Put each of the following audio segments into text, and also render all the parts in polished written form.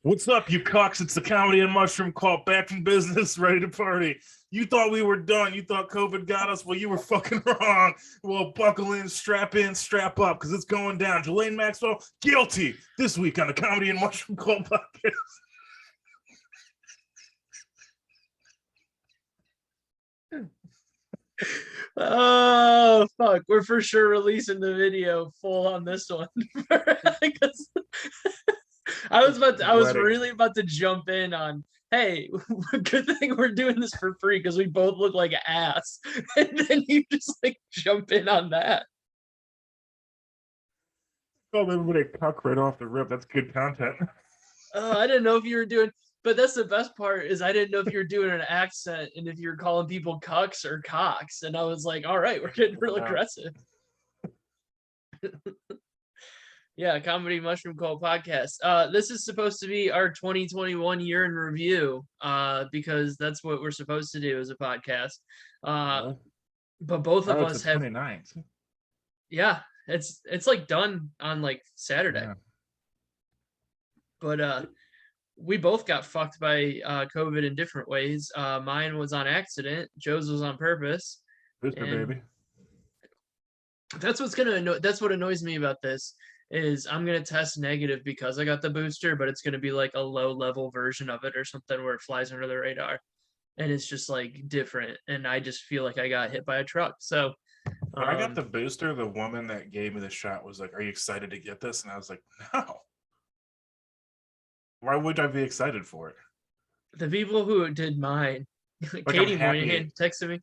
What's up, you cocks? It's the Comedy and Mushroom Cult, back in business, ready to party. You thought we were done. You thought COVID got us. Well, you were fucking wrong. Well, buckle in, strap up, because it's going down. Jelaine Maxwell, guilty this week on the Comedy and Mushroom Cult podcast. Oh fuck, we're for sure releasing the video full on this one. I was really about to jump in on, hey, good thing we're doing this for free because we both look like ass. And then you just like jump in on that. Called everybody a cock right off the rip. That's good content. I didn't know if you were doing, but that's the best part is I didn't know if you were doing an accent and if you're calling people cucks or cocks. And I was like, all right, we're getting real aggressive. Yeah, Comedy Mushroom Cult podcast. This is supposed to be our 2021 year in review, because that's what we're supposed to do as a podcast. But both of us have 29th. Yeah, it's like done on like Saturday. Yeah. But we both got fucked by COVID in different ways. Mine was on accident. Joe's was on purpose. Booster baby. That's what annoys me about this is I'm gonna test negative because I got the booster, but it's gonna be like a low level version of it or something where it flies under the radar, and it's just like different. And I just feel like I got hit by a truck. So when I got the booster, the woman that gave me the shot was like, "Are you excited to get this?" And I was like, "No. Why would I be excited for it?" The people who did mine, Like, Katie Moynihan texted me.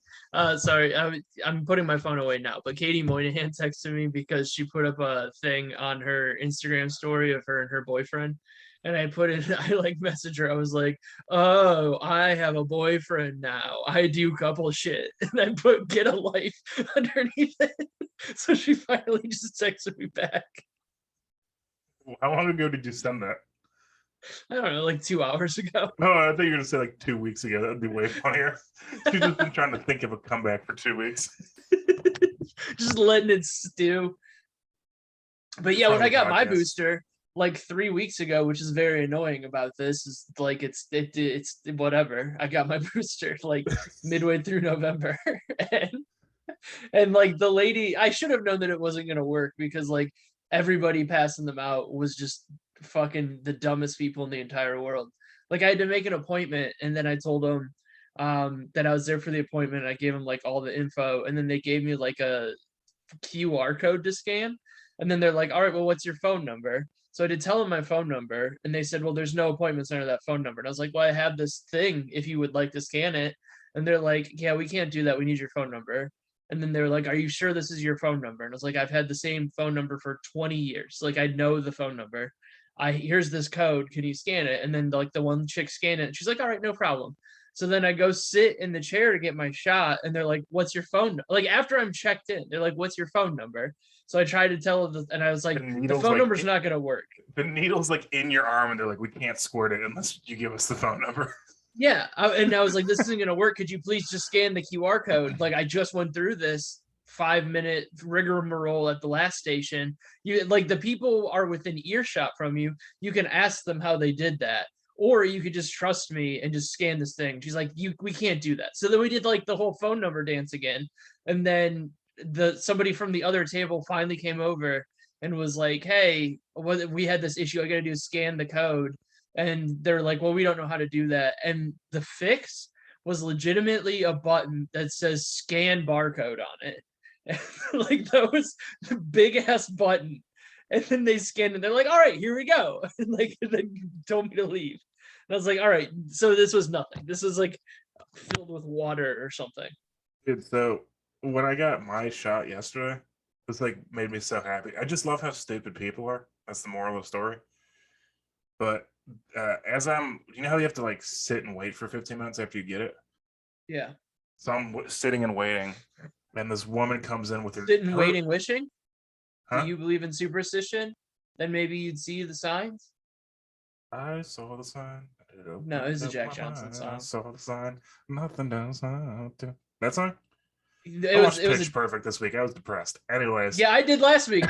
Sorry, I'm putting my phone away now. But Katie Moynihan texted me because she put up a thing on her Instagram story of her and her boyfriend, and I like messaged her. I was like, "Oh, I have a boyfriend now. I do couple shit," and I put "get a life" underneath it. So she finally just texted me back. How long ago did you send that? I don't know, like 2 hours ago. No, I thought you were gonna say like 2 weeks ago. That'd be way funnier. She's just been trying to think of a comeback for 2 weeks. Just letting it stew. But yeah, when I got my booster like 3 weeks ago, which is very annoying about this, is like it's whatever. I got my booster like midway through November, and like the lady, I should have known that it wasn't gonna work because like everybody passing them out was just fucking the dumbest people in the entire world. Like I had to make an appointment, and then I told them that I was there for the appointment. I gave them like all the info, and then they gave me like a QR code to scan, and then they're like, "All right, well, what's your phone number?" So I did tell them my phone number, and they said, "Well, there's no appointments under that phone number." And I was like, "Well, I have this thing if you would like to scan it." And they're like, "Yeah, we can't do that. We need your phone number." And then they're like, "Are you sure this is your phone number?" And I was like, "I've had the same phone number for 20 years. Like I know the phone number. Here's this code. Can you scan it?" And then like the one chick scanned it. And she's like, "All right, no problem." So then I go sit in the chair to get my shot, and they're like, "What's your phone?" Like after I'm checked in, they're like, "What's your phone number?" So I tried to tell them, and I was like, "The phone number's not gonna work." The needle's like in your arm, and they're like, "We can't squirt it unless you give us the phone number." Yeah, and I was like, "This isn't gonna work. Could you please just scan the QR code?" Like I just went through this 5-minute rigmarole at the last station. You like the people are within earshot from you. You can ask them how they did that, or you could just trust me and just scan this thing. She's like, we can't do that. So then we did like the whole phone number dance again, and then somebody from the other table finally came over and was like, "Hey, we had this issue. I got to do is scan the code." And they're like, "Well, we don't know how to do that." And the fix was legitimately a button that says scan barcode on it. Like that was the big ass button. And then they scanned and they're like, "All right, here we go." And like and then told me to leave. And I was like, "All right." So this was nothing. This was like filled with water or something. Dude, so when I got my shot yesterday, it's like made me so happy. I just love how stupid people are. That's the moral of the story. But you know how you have to like sit and wait for 15 minutes after you get it? Yeah. So I'm sitting and waiting, and this woman comes in with her Sitting, waiting, wishing. Huh? Do you believe in superstition? Then maybe you'd see the signs. I saw the sign. No, it's a Jack Johnson song. I saw the sign. Nothing does. That song? I watched Pitch Perfect this week. I was depressed. Anyways. Yeah, I did last week.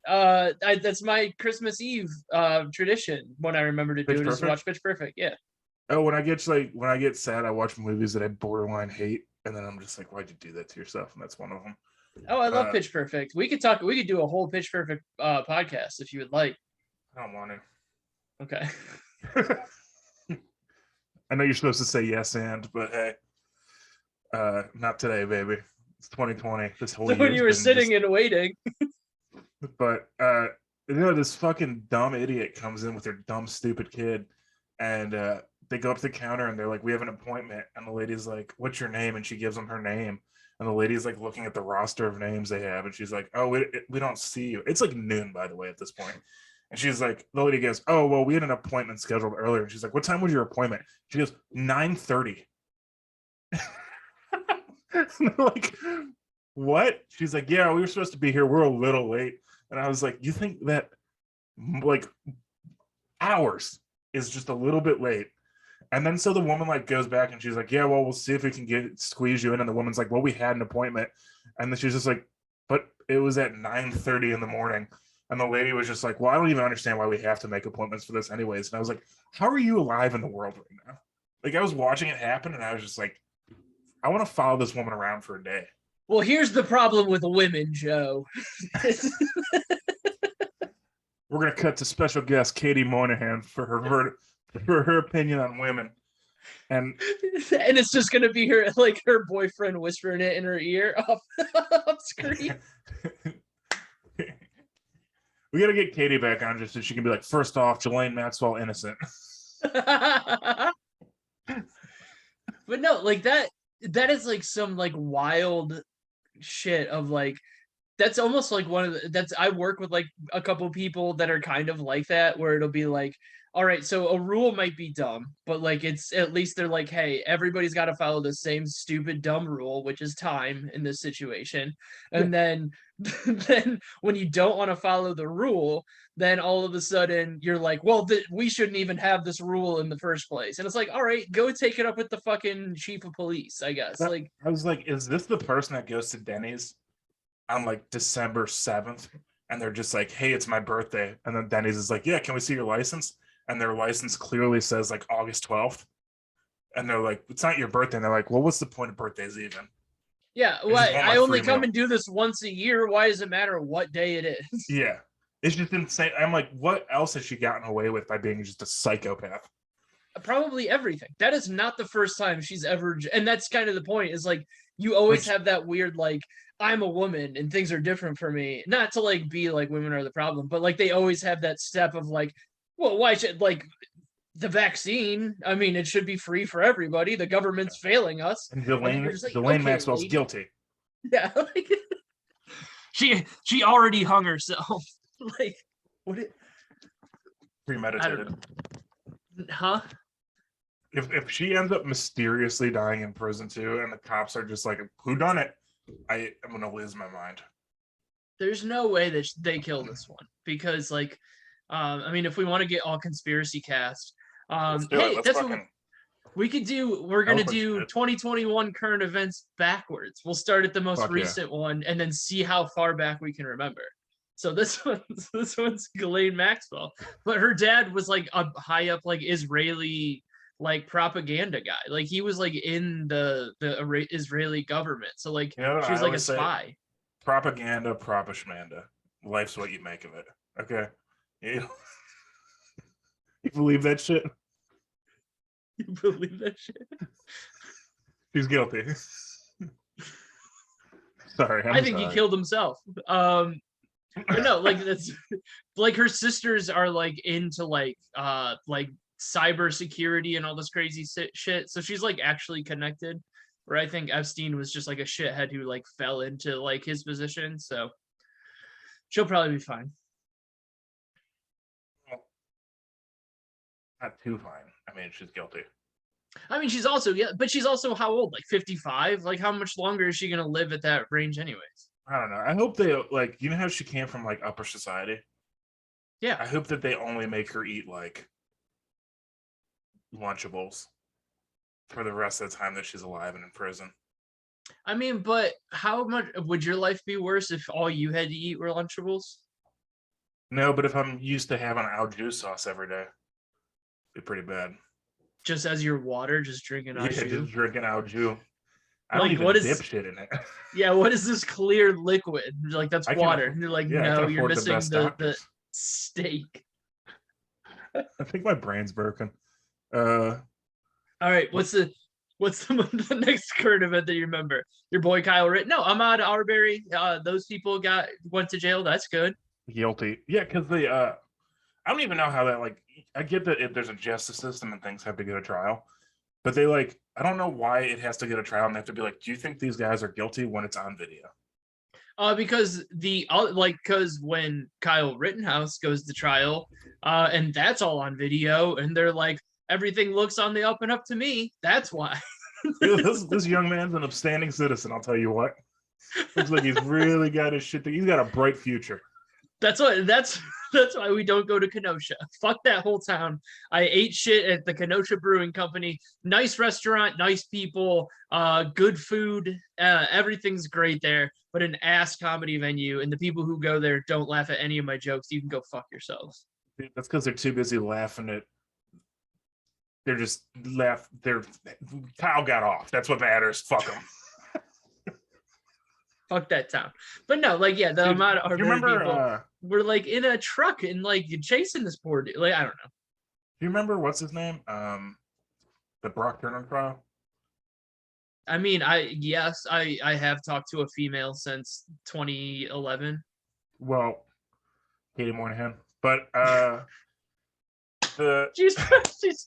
That's my Christmas Eve tradition when I remember to do it is to watch Pitch Perfect. Yeah. Oh, when I get sad, I watch movies that I borderline hate, and then I'm just like, why'd you do that to yourself? And that's one of them. Oh, I love Pitch Perfect. We could do a whole Pitch Perfect podcast if you would like. I don't want to. Okay. I know you're supposed to say yes but hey, not today, baby. It's 2020. This whole year. When you were sitting and waiting. But this fucking dumb idiot comes in with their dumb, stupid kid, and they go up to the counter and they're like, "We have an appointment," and the lady's like, "What's your name?" And she gives them her name, and the lady's like looking at the roster of names they have, and she's like, "Oh, we don't see you." It's like noon, by the way, at this point. And she's like, the lady goes, "Oh, well, we had an appointment scheduled earlier." And she's like, "What time was your appointment?" She goes, 9:30. Like, what? She's like, "Yeah, we were supposed to be here. We're a little late." And I was like, you think that like hours is just a little bit late? And then so the woman like goes back and she's like, "Yeah, well, we'll see if we can squeeze you in." And the woman's like, "Well, we had an appointment." And then she's just like, "But it was at 9:30 in the morning." And the lady was just like, "Well, I don't even understand why we have to make appointments for this anyways." And I was like, how are you alive in the world right now? Like, I was watching it happen and I was just like, I want to follow this woman around for a day. Well, here's the problem with women, Joe. We're going to cut to special guest Katie Moynihan for her opinion on women. And it's just going to be her boyfriend whispering it in her ear off screen. We got to get Katie back on just so she can be like, "First off, Ghislaine Maxwell innocent." But no, like that is like some like wild shit of like, that's almost like I work with like a couple people that are kind of like that, where it'll be like, all right, so a rule might be dumb, but like it's at least they're like, hey, everybody's got to follow the same stupid dumb rule, which is time in this situation. And then when you don't want to follow the rule, then all of a sudden you're like, well, we shouldn't even have this rule in the first place. And it's like, all right, go take it up with the fucking chief of police, I guess. I was like, is this the person that goes to Denny's on like December 7th and they're just like, "Hey, it's my birthday," and then Denny's is like, "Yeah, can we see your license?" And their license clearly says like August 12th, and they're like, "It's not your birthday." And they're like, "Well, what's the point of birthdays even?" Yeah, well, I only come and do this once a year. Why does it matter what day it is? Yeah, it's just insane. I'm like, what else has she gotten away with by being just a psychopath? Probably everything. That is not the first time she's ever, and that's kind of the point, is like, you always have that weird like, I'm a woman and things are different for me. Not to like be like women are the problem, but like they always have that step of like, well, why should like the vaccine? I mean, it should be free for everybody. The government's failing us. And Ghislaine Maxwell's guilty. Yeah, like she already hung herself. Like, what? Premeditated. Huh? If she ends up mysteriously dying in prison too, and the cops are just like, "Who done it?" I'm gonna lose my mind. There's no way that they kill this one, because like, I mean, if we want to get all conspiracy cast, hey, that's what we could do. We're gonna do 2021 current events backwards. We'll start at the most recent one and then see how far back we can remember. So this one's Ghislaine Maxwell, but her dad was like a high up like Israeli like propaganda guy. Like he was like in the Israeli government. So like, she was like a spy. Propaganda, propaganda. Life's what you make of it. Okay. You believe that shit? You believe that shit? She's guilty. Sorry. I think he killed himself. But no, like that's like her sisters are like into like cyber security and all this crazy shit. So she's like actually connected. Where I think Epstein was just like a shithead who like fell into like his position. So she'll probably be fine. Not too fine. I mean, she's guilty. I mean, she's also but she's also how old? Like 55? Like how much longer is she gonna live at that range anyways? I don't know. I hope they like, you know how she came from like upper society? Yeah. I hope that they only make her eat like Lunchables for the rest of the time that she's alive and in prison. I mean, but how much would your life be worse if all you had to eat were Lunchables? No, but if I'm used to having au jus sauce every day, it'd be pretty bad. Just as your water, just drinking Yeah, au jus? just drinking au jus. I don't Like, even what dip is, shit in it. yeah, what is this clear liquid? You're like, that's I can, water. And you're like, yeah, I can no, you're afford the missing best the doctors. steak. I think my brain's broken. Uh, All right, what what's the next current event that you remember? Your boy Kyle Rittenhouse. No, Ahmaud Arbery. Those people went to jail. That's good. guilty? Yeah, because they. I don't even know how that like. I get that if there's a justice system and things have to go to trial, but they like. I don't know why it has to go to trial and they have to be like, do you think these guys are guilty when it's on video? Because because when Kyle Rittenhouse goes to trial, and that's all on video, and they're like, everything looks on the up and up to me. That's why. This young man's an upstanding citizen. I'll tell you what. Looks like he's really got his shit. He's got a bright future. That's that's why we don't go to Kenosha. Fuck that whole town. I ate shit at the Kenosha Brewing Company. Nice restaurant, nice people, good food. Everything's great there, but an ass comedy venue, and the people who go there don't laugh at any of my jokes. You can go fuck yourselves. That's because they're too busy laughing at. They're just laugh. They're Kyle got off. That's what matters. Fuck him. Fuck that town. But no, like yeah, the amount of you remember? people were like in a truck and like chasing this poor dude. Like I don't know. Do you remember what's his name? The Brock Turner trial. I mean, I have talked to a female since 2011. Well, Katie Moynihan, but the She's, she's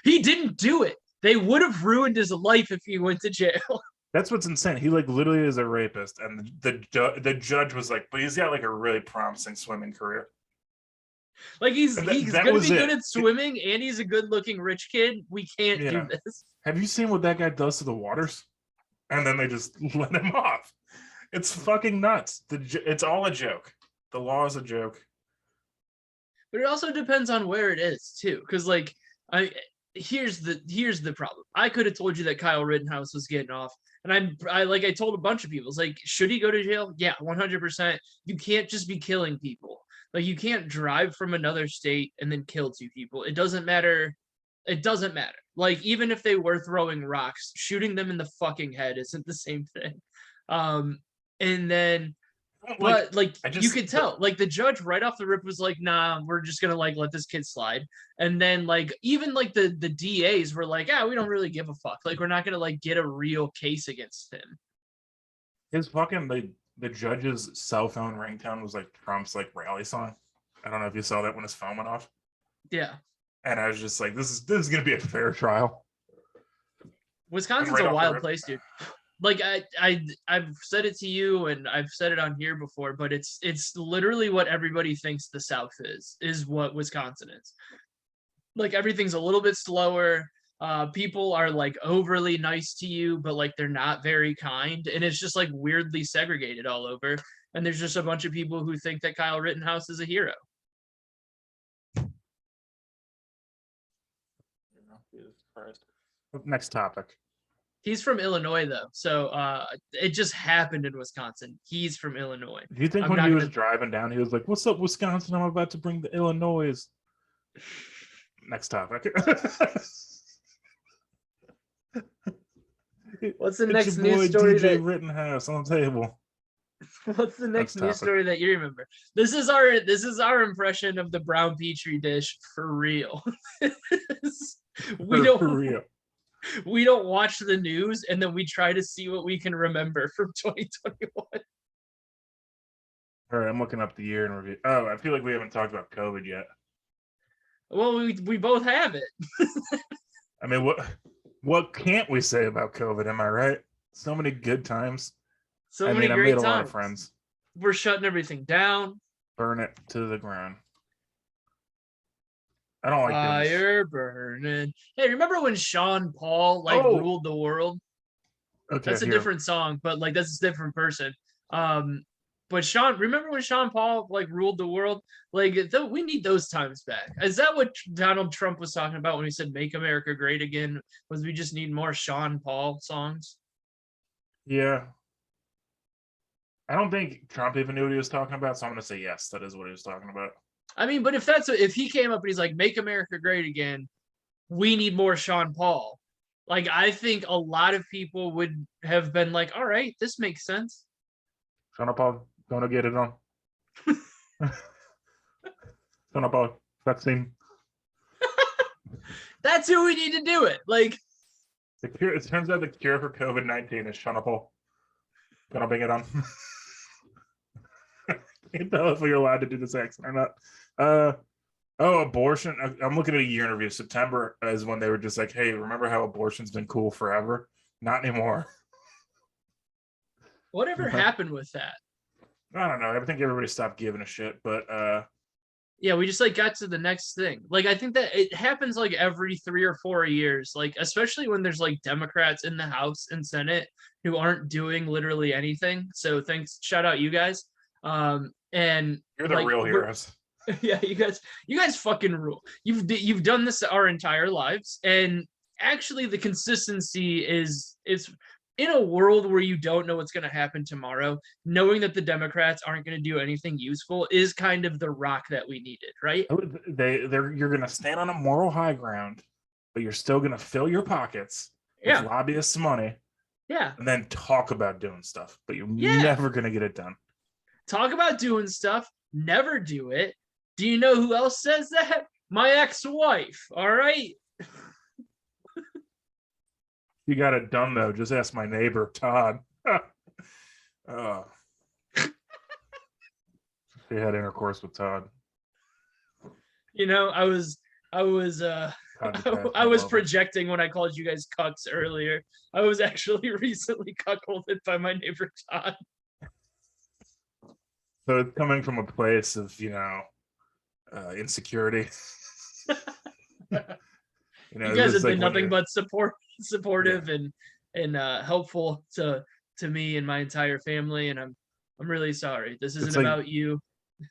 he didn't do it. They would have ruined his life if he went to jail. that's what's insane. He like literally is a rapist, and the judge was like, but he's got like a really promising swimming career. Like he's that gonna be it. good at swimming, and he's a good-looking rich kid. We can't do this. Have you seen what that guy does to the waters? And then they just let him off. It's fucking nuts. It's all a joke. The law is a joke. But it also depends on where it is too, because like here's the problem. I could have told you that Kyle Rittenhouse was getting off, and I told a bunch of people, it's like, should he go to jail? Yeah, 100%. You can't just be killing people. Like you can't drive from another state and then kill two people. It doesn't matter. It doesn't matter. Like even if they were throwing rocks, shooting them in the fucking head isn't the same thing. And then but like you could tell, like the judge right off the rip was like, nah, we're just gonna like let this kid slide. And then like even like the DAs were like, yeah, we don't really give a fuck. Like we're not gonna like get a real case against him. His fucking the judge's cell phone ringtone was like Trump's like rally song. I don't know if you saw that when his phone went off. Yeah. And I was just like, this is gonna be a fair trial. Wisconsin's a wild place, dude. Like I've said it to you and I've said it on here before, but it's literally what everybody thinks the South is what Wisconsin is. Like everything's a little bit slower. People are like overly nice to you, but like they're not very kind, and it's just like weirdly segregated all over. And there's just a bunch of people who think that Kyle Rittenhouse is a hero. Next topic. He's from Illinois though, so it just happened in Wisconsin. He's from Illinois. Do you think when he was driving down, he was like, "What's up, Wisconsin? I'm about to bring the Illinois." Next topic. What's the next news story that Rittenhouse on the table? What's the next news story that you remember? This is our impression of the brown petri dish for real. We don't watch the news and then we try to see what we can remember from 2021. All right, I'm looking up the year in review. Oh, I feel like we haven't talked about COVID yet. Well, we both have it. I mean, what can't we say about COVID? Am I right? So many good times. I made a lot of friends. We're shutting everything down. Burn it to the ground. I don't like fire burning. Hey, remember when Sean Paul ruled the world? Okay, that's a different song, but like that's a different person. But remember when Sean Paul like ruled the world? Like we need those times back. Is that what Donald Trump was talking about when he said "Make America Great Again"? Was we just need more Sean Paul songs? Yeah. I don't think Trump even knew what he was talking about, so I'm going to say yes, that is what he was talking about. I mean, but if he came up and he's like, "Make America Great Again," we need more Sean Paul. Like, I think a lot of people would have been like, "All right, this makes sense." Sean Paul, gonna get it on. Sean Paul, vaccine. That's who we need to do it. Like, The cure. It turns out the cure for COVID-19 is Sean Paul. Gonna bring it on. Can't tell if you're allowed to do this accent or not. Abortion. I'm looking at a year interview. September is when they were just like, "Hey, remember how abortion's been cool forever? Not anymore." whatever happened with that? I don't know. I think everybody stopped giving a shit, but Yeah, we just like got to the next thing. Like, I think that it happens like every 3 or 4 years, like especially when there's like Democrats in the House and Senate who aren't doing literally anything. So thanks, shout out you guys. And you're the like, real heroes. yeah, you guys fucking rule. You've done this our entire lives, and actually the consistency is in a world where you don't know what's going to happen tomorrow. Knowing that the Democrats aren't going to do anything useful is kind of the rock that we needed, right? You're going to stand on a moral high ground, but you're still going to fill your pockets with lobbyists' money. Yeah, and then talk about doing stuff, but you're never going to get it done. Talk about doing stuff, never do it. Do you know who else says that? My ex-wife. All right. You got it done though. Just ask my neighbor Todd. She had intercourse with Todd. You know, I was projecting when I called you guys cucks earlier. I was actually recently cuckolded by my neighbor Todd. So it's coming from a place of, insecurity. You guys have been nothing but supportive and helpful to me and my entire family, and I'm really sorry. This isn't about you.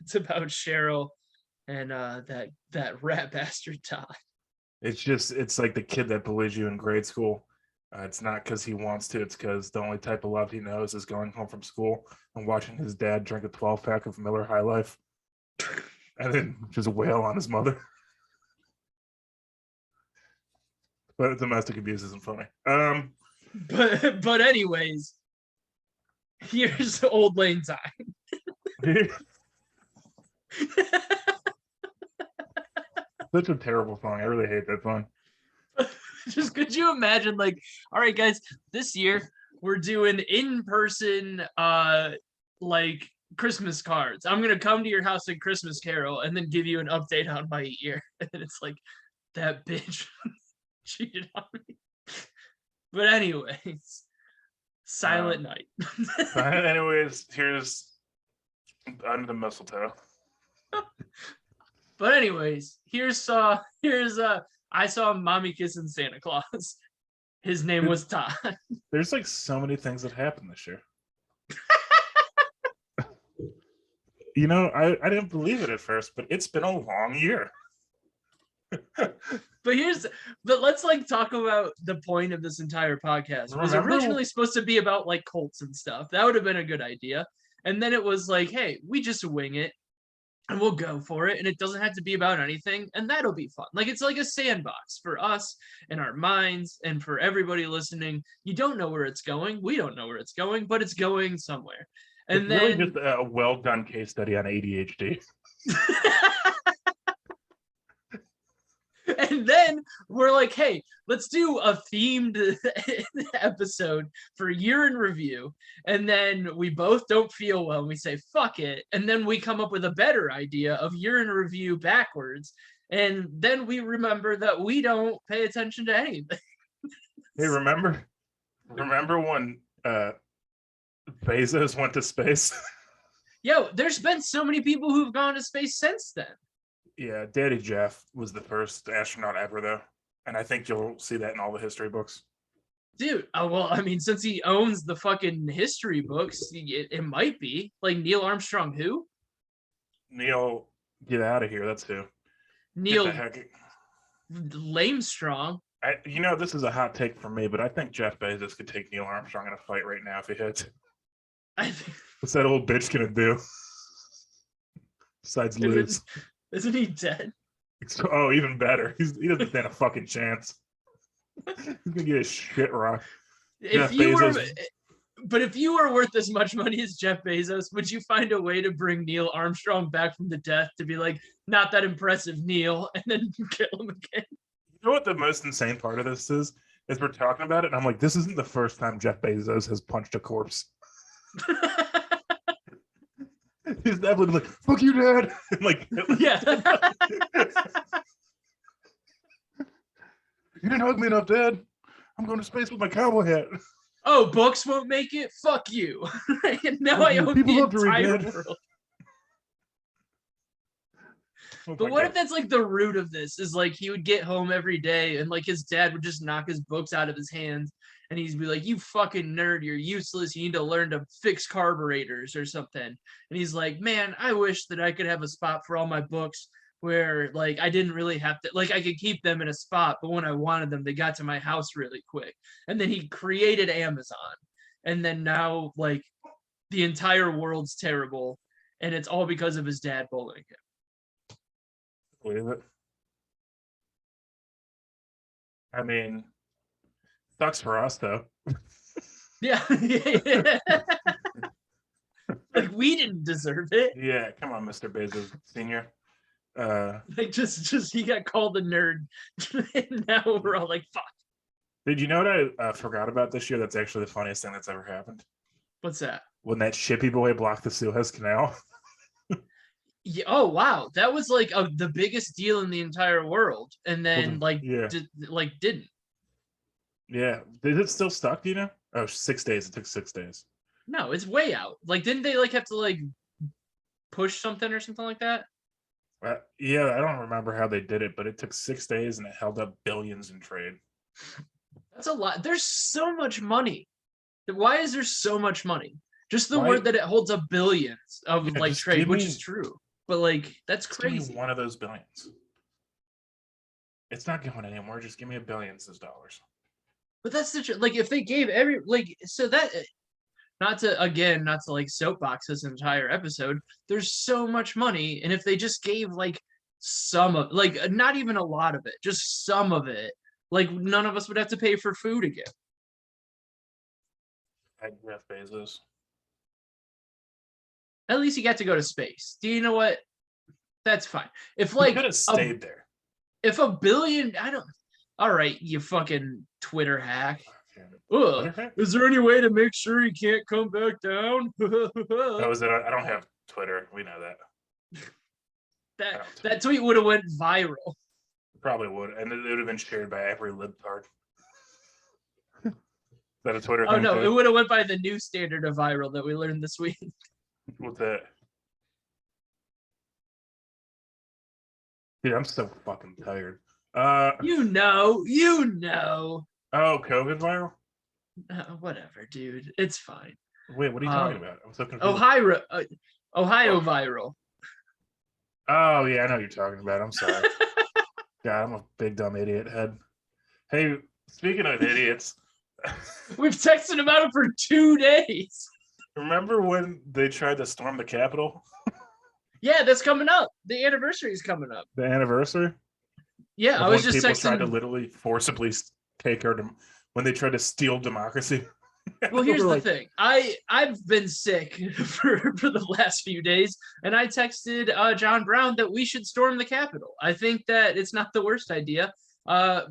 It's about Cheryl and that rat bastard Todd. It's like the kid that bullies you in grade school. It's not because he wants to. It's because the only type of love he knows is going home from school and watching his dad drink a 12-pack of Miller High Life and then just wail on his mother. But domestic abuse isn't funny. But anyways, here's Old Lang Syne. Such a terrible song. I really hate that song. Just could you imagine, like, all right, guys, this year we're doing in-person like Christmas cards. I'm gonna come to your house and Christmas carol and then give you an update on my year. And then it's like, that bitch cheated on me. But anyways, Silent Night. Anyways, here's Under the Mistletoe. But anyways, here's I saw Mommy kissing Santa Claus. His name was Todd. There's like so many things that happened this year. I didn't believe it at first, but it's been a long year. But let's like talk about the point of this entire podcast. It was originally supposed to be about like cults and stuff. That would have been a good idea. And then it was like, hey, we just wing it and we'll go for it. And it doesn't have to be about anything. And that'll be fun. Like, it's like a sandbox for us and our minds and for everybody listening. You don't know where it's going. We don't know where it's going, but it's going somewhere. And it's then really just a well-done case study on ADHD. And then we're like, hey, let's do a themed episode for year in review. And then we both don't feel well. And we say, fuck it. And then we come up with a better idea of year in review backwards. And then we remember that we don't pay attention to anything. Hey, remember when Bezos went to space? Yo, there's been so many people who've gone to space since then. Yeah, Daddy Jeff was the first astronaut ever, though. And I think you'll see that in all the history books. Dude, well, I mean, since he owns the fucking history books, it might be. Like, Neil Armstrong who? Neil, get out of here. That's who. Neil Lamestrong. This is a hot take for me, but I think Jeff Bezos could take Neil Armstrong in a fight right now if he hits. I think, What's that old bitch gonna do? Besides lose. isn't he dead? Oh, even better. He doesn't stand a fucking chance. He's gonna get his shit rocked. If you were worth as much money as Jeff Bezos, would you find a way to bring Neil Armstrong back from the death to be like, not that impressive, Neil, and then kill him again? You know what the most insane part of this is? Is we're talking about it, and I'm like, this isn't the first time Jeff Bezos has punched a corpse. He's definitely like, fuck you, Dad. And like, yeah. You didn't hug me enough, Dad. I'm going to space with my cowboy hat. Oh, books won't make it? Fuck you. Now I own the entire world. But what if that's like the root of this is like he would get home every day and like his dad would just knock his books out of his hands and he'd be like, you fucking nerd, you're useless. You need to learn to fix carburetors or something. And he's like, man, I wish that I could have a spot for all my books where like I didn't really have to, like I could keep them in a spot, but when I wanted them, they got to my house really quick. And then he created Amazon. And then now like the entire world's terrible and it's all because of his dad bullying him. Believe it. I mean, sucks for us though. Yeah. Like we didn't deserve it. Yeah, come on, Mr. Bezos Senior. Like just he got called a nerd. And now we're all like, fuck. Did you know what I forgot about this year? That's actually the funniest thing that's ever happened. What's that? When that shippy boy blocked the Suez Canal. Yeah, oh wow, that was like the biggest deal in the entire world, and then didn't. Yeah, is it still stuck? Do you know? Oh, 6 days. It took 6 days. No, it's way out. Like, didn't they like have to like push something or something like that? Yeah, I don't remember how they did it, but it took 6 days and it held up billions in trade. That's a lot. There's so much money. Why is there so much money? Just the word that it holds up billions of like trade, which is true. But like that's crazy. Give me one of those billions. It's not going anymore. Just give me $1 billion of dollars. But that's the like if they gave every like so that not to like soapbox this entire episode. There's so much money, and if they just gave like some of like not even a lot of it, just some of it, like none of us would have to pay for food again. Jeff Bezos. At least he got to go to space. Do you know what? That's fine. If like could have stayed there. If $1 billion, I don't. All right, you fucking Twitter hack. Ugh. Is there any way to make sure he can't come back down? That was it. I don't have Twitter. We know that. That tweet would have went viral. Probably would, and it would have been shared by every libtard. Is that a Twitter thing? Oh no, too? it would have went by the new standard of viral that we learned this week. What's that? Dude, I'm so fucking tired. You know. Oh, COVID viral? Whatever, dude. It's fine. Wait, what are you talking about? I'm so confused. Ohio viral. Oh yeah, I know what you're talking about. I'm sorry. God, I'm a big dumb idiot head. Hey, speaking of idiots, we've texted about it for 2 days. Remember when they tried to storm the Capitol? Yeah, that's coming up. The anniversary is coming up. The anniversary? Yeah, I was just people texting. Tried to literally forcibly take her to when they tried to steal democracy. Well, here's the thing. I've been sick for the last few days, and I texted John Brown that we should storm the Capitol. I think that it's not the worst idea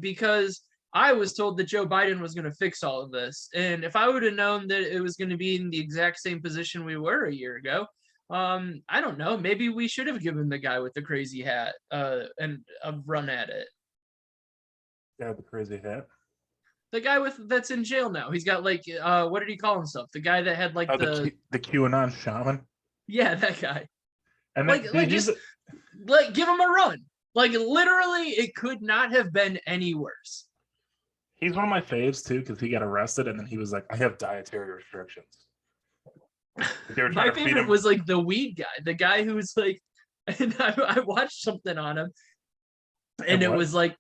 because I was told that Joe Biden was going to fix all of this. And if I would have known that it was going to be in the exact same position we were a year ago, I don't know. Maybe we should have given the guy with the crazy hat and a run at it. Yeah, the crazy hat. The guy that's in jail now. He's got like what did he call himself? The guy that had like the QAnon shaman. Yeah, that guy. And like give him a run. Like literally, it could not have been any worse. He's one of my faves too because he got arrested and then he was like, "I have dietary restrictions." My favorite was like the weed guy, the guy who was like, and I watched something on him, and it was like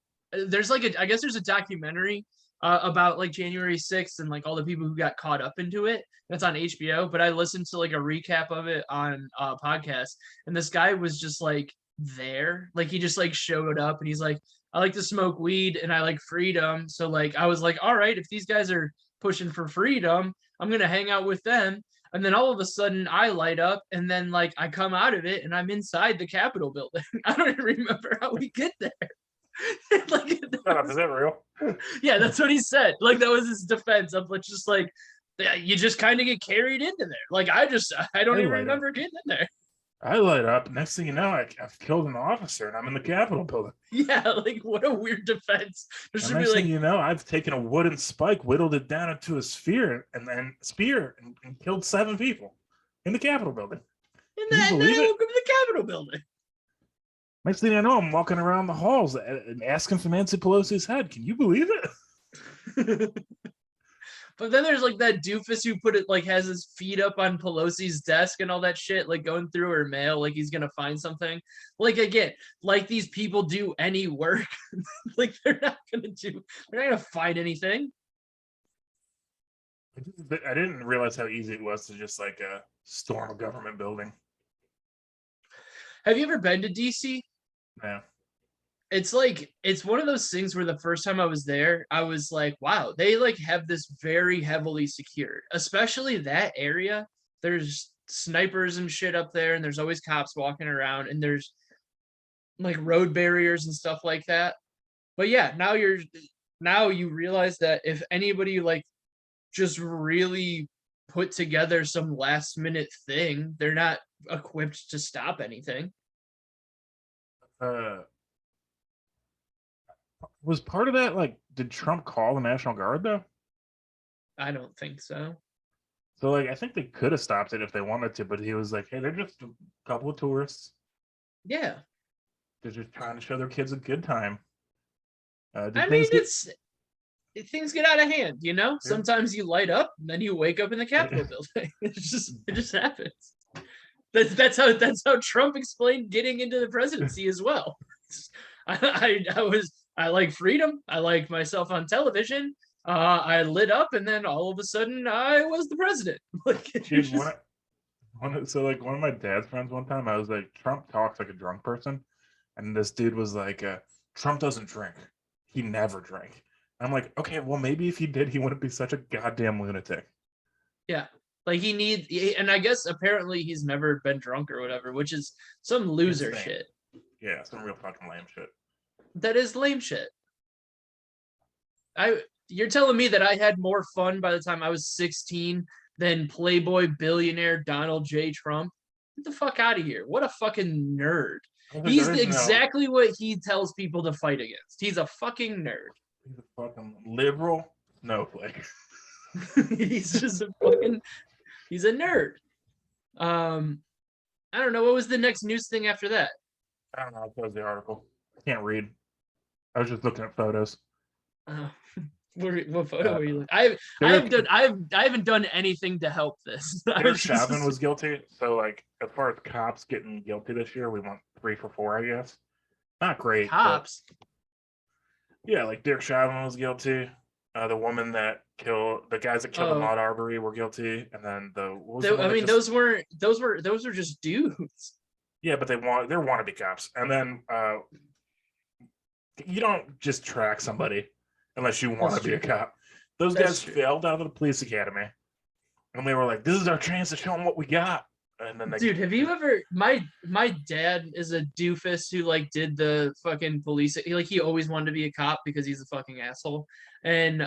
there's like I guess there's a documentary about like January 6th and like all the people who got caught up into it. That's on HBO. But I listened to like a recap of it on a podcast, and this guy was just like there, like he just like showed up, and he's like, I like to smoke weed and I like freedom. So like I was like, all right, if these guys are pushing for freedom, I'm gonna hang out with them. And then all of a sudden I light up, and then like I come out of it and I'm inside the Capitol building. I don't even remember how we get there. Like, Is that real? yeah, that's what he said. Like that was his defense of just like you just kind of get carried into there. Like I don't even remember getting in there. I light up. Next thing you know, I've killed an officer and I'm in the Capitol building. Yeah, like what a weird defense. There should be next like, thing you know, I've taken a wooden spike, whittled it down into a spear, and then and killed 7 people in the Capitol building. And then welcome to the Capitol building. Next thing I know, I'm walking around the halls and asking for Nancy Pelosi's head. Can you believe it? But then there's like that doofus who put it like has his feet up on Pelosi's desk and all that shit, like going through her mail, like he's gonna find something. Like again, like these people do any work, like they're not gonna find anything. I didn't realize how easy it was to just like storm a government building. Have you ever been to DC? Yeah. It's like it's one of those things where the first time I was there, I was like, wow, they like have this very heavily secured, especially that area. There's snipers and shit up there, and there's always cops walking around, and there's like road barriers and stuff like that. But yeah, now you realize that if anybody like just really put together some last minute thing, they're not equipped to stop anything. Was part of that like, did Trump call the National Guard though? I don't think so. So like, I think they could have stopped it if they wanted to, but he was like, hey, they're just a couple of tourists. Yeah. They're just trying to show their kids a good time. I mean, things get out of hand, you know? Yeah. Sometimes you light up and then you wake up in the Capitol building. It just happens. That's how Trump explained getting into the presidency as well. I like freedom. I like myself on television. I lit up, and then all of a sudden, I was the president. Like, dude, one of my dad's friends one time, I was like, Trump talks like a drunk person, and this dude was like, Trump doesn't drink. He never drank. I'm like, okay, well, maybe if he did, he wouldn't be such a goddamn lunatic. Yeah. Like and I guess apparently he's never been drunk or whatever, which is some loser shit. Yeah, some real fucking lame shit. That is lame shit. You're telling me that I had more fun by the time I was 16 than Playboy billionaire Donald J. Trump? Get the fuck out of here. What a fucking nerd. He's exactly what he tells people to fight against. He's a fucking nerd. He's a fucking liberal snowflake. He's just he's a nerd. I don't know. What was the next news thing after that? I don't know. I'll close the article. I can't read. I was just looking at photos. What photo were you looking? I haven't done anything to help this. Derek Chauvin was guilty. So like, as far as cops getting guilty this year, we went 3 for 4, I guess. Not great. Cops. Yeah, like Derek Chauvin was guilty. The woman that killed the guys that killed Ahmaud Arbery were guilty, and then those were just dudes. Yeah, but they're wannabe cops, and then you don't just track somebody unless you want to be a cop. Those guys failed out of the police academy, and they were like, "This is our chance to show them what we got." And then dude, have you ever? My dad is a doofus who like did the fucking police. He always wanted to be a cop because he's a fucking asshole, and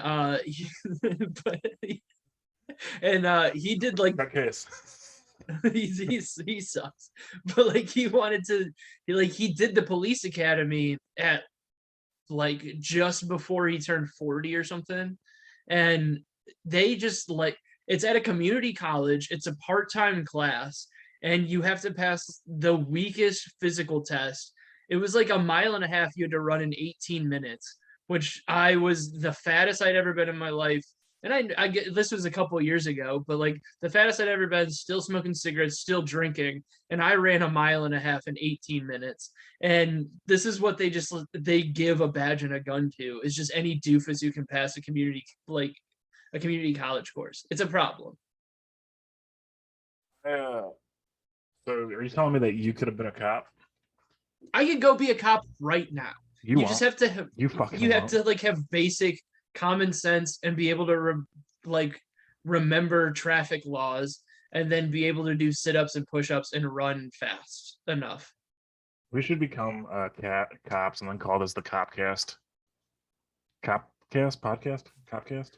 he did like that case. he sucks, but like he did the police academy at like just before he turned 40 or something, and they just like. It's at a community college. It's a part-time class, and you have to pass the weakest physical test. It was like 1.5 miles you had to run in 18 minutes, which I was the fattest I'd ever been in my life. and I get this was a couple of years ago, but like the fattest I'd ever been, still smoking cigarettes, still drinking, and I ran a mile and a half in 18 minutes. And this is what they give a badge and a gun to, is just any doofus who can pass a community college course. It's a problem. Yeah. So are you telling me that you could have been a cop? I could go be a cop right now. You just have to have like have basic common sense and be able to remember traffic laws, and then be able to do sit-ups and push-ups and run fast enough. We should become cops and then call this the Copcast. Copcast.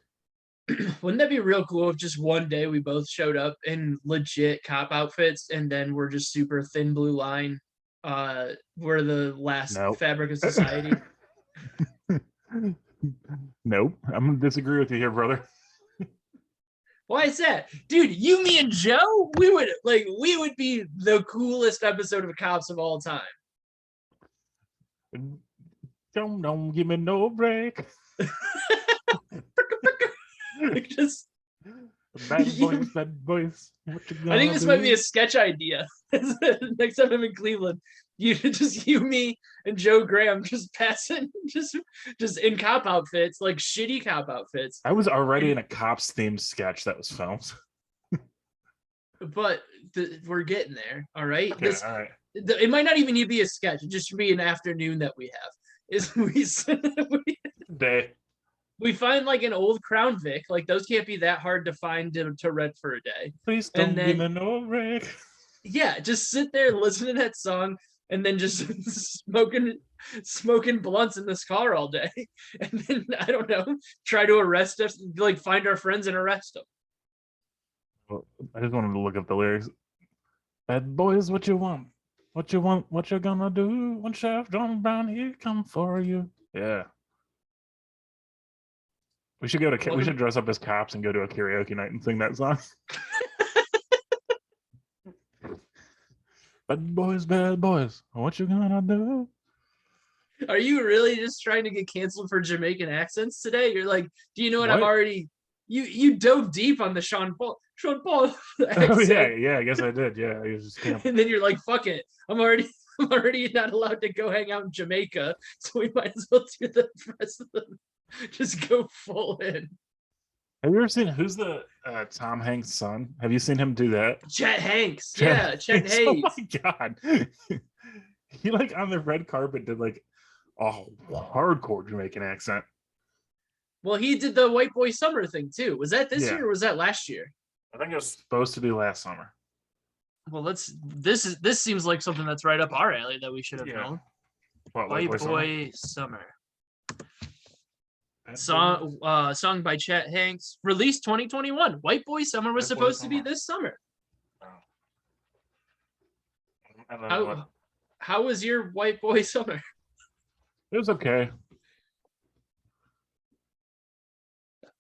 Wouldn't that be real cool if just one day we both showed up in legit cop outfits, and then we're just super thin blue line? We're the last fabric of society. Nope. I'm gonna disagree with you here, brother. Why is that? Dude, you, me, and Joe, we would be the coolest episode of Cops of all time. Don't give me no break. Just bad boys. I think this might be a sketch idea. Next time I'm in Cleveland, you, me, and Joe Graham just passing, just in cop outfits, like shitty cop outfits. I was already in a cops themed sketch that was filmed. But we're getting there. All right. Okay, all right. It might not even need to be a sketch. It just be an afternoon that we have. We find like an old Crown Vic. Like those can't be that hard to find to rent for a day. Please don't give me no break. Yeah, just sit there, listen to that song, and then just smoking blunts in this car all day. And then, I don't know, try to arrest us, like find our friends and arrest them. Well, I just wanted to look up the lyrics. Bad boys, what you want? What you want? What you gonna do? When Sheriff John Brown here come for you? Yeah. We should we should dress up as cops and go to a karaoke night and sing that song. Bad boys, what you gonna do? Are you really just trying to get canceled for Jamaican accents today? You're like, do you know what? I'm already. You dove deep on the Sean Paul. Oh, yeah, I guess I did. Yeah, I was just and then you're like, fuck it. I'm already not allowed to go hang out in Jamaica, so we might as well do the rest of them. Just go full in. Have you ever seen who's the Tom Hanks' son? Have you seen him do that? Chet Hanks. Yeah, Chet Hanks. Oh my god. He like on the red carpet did like a hardcore Jamaican accent. Well, he did the White Boy Summer thing too. Was that this year or was that last year? I think it was supposed to be last summer. Well, this seems like something that's right up our alley that we should have known. What, White Boy Summer. Song by Chet Hanks, released 2021. White Boy Summer was supposed to be this summer. How was your White Boy Summer? It was okay.